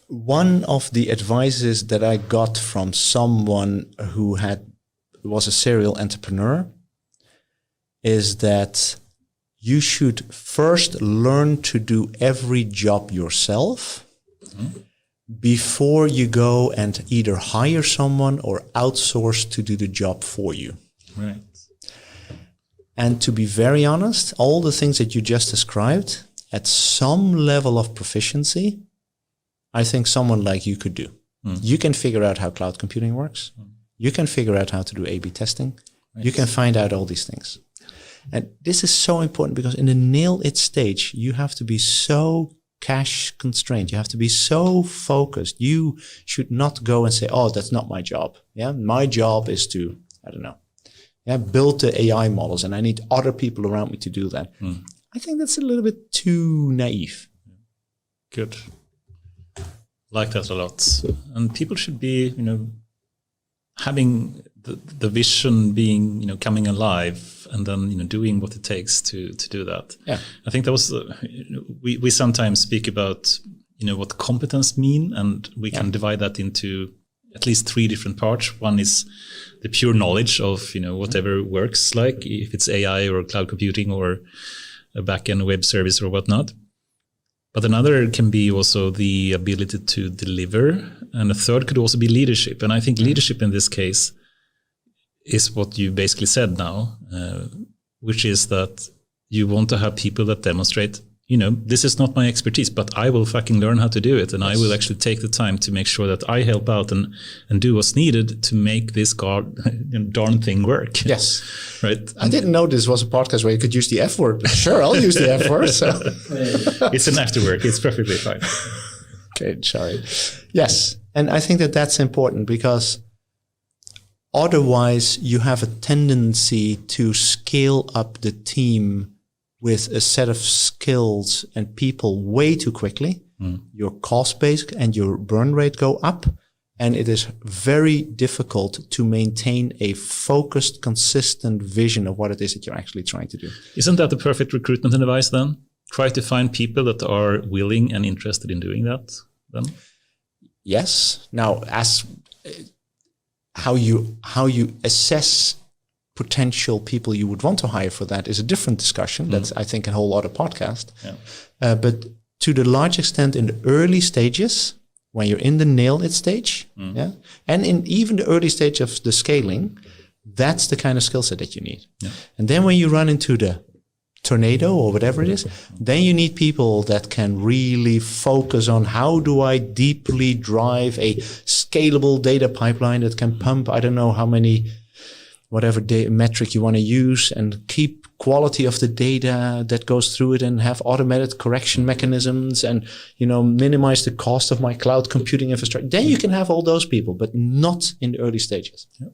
one of the advices that I got from someone who was a serial entrepreneur is that you should first learn to do every job yourself before you go and either hire someone or outsource to do the job for you. Right. And to be very honest, all the things that you just described, at some level of proficiency, I think someone like you could do. You can figure out how cloud computing works. You can figure out how to do A/B testing. Right. You can find out all these things. And this is so important because in the nail it stage, you have to be so cash constrained. You have to be so focused. You should not go and say, oh, that's not my job. Yeah, my job is to, I don't know, build the AI models and I need other people around me to do that. I think that's a little bit too naive. Good. Like that a lot. And people should be, having the vision being, coming alive and then, doing what it takes to do that. Yeah. I think that was, we sometimes speak about, what competence mean, and we can divide that into at least 3 different parts. One is the pure knowledge of, whatever works, like if it's AI or cloud computing or a backend web service or whatnot. But another can be also the ability to deliver. And a third could also be leadership. And I think leadership in this case is what you basically said now, which is that you want to have people that demonstrate, this is not my expertise, but I will fucking learn how to do it. And I will actually take the time to make sure that I help out and do what's needed to make this darn thing work. Yes. Right. I didn't know this was a podcast where you could use the F word, but sure, I'll use the F word. So. It's an afterwork. It's perfectly fine. Okay, sorry. Yes. And I think that that's important because otherwise you have a tendency to scale up the team with a set of skills and people way too quickly. Your cost base and your burn rate go up. And it is very difficult to maintain a focused, consistent vision of what it is that you're actually trying to do. Isn't that the perfect recruitment advice then? Try to find people that are willing and interested in doing that then? Yes. Now, as how you assess potential people you would want to hire for that is a different discussion. That's, I think, a whole other podcast. Yeah. But to the large extent in the early stages, when you're in the nail it stage, and in even the early stage of the scaling, that's the kind of skill set that you need. Yeah. And then when you run into the tornado or whatever it is, then you need people that can really focus on how do I deeply drive a scalable data pipeline that can pump, I don't know how many, whatever metric you want to use, and keep quality of the data that goes through it and have automated correction mechanisms and, minimize the cost of my cloud computing infrastructure. Then you can have all those people, but not in the early stages. Yeah.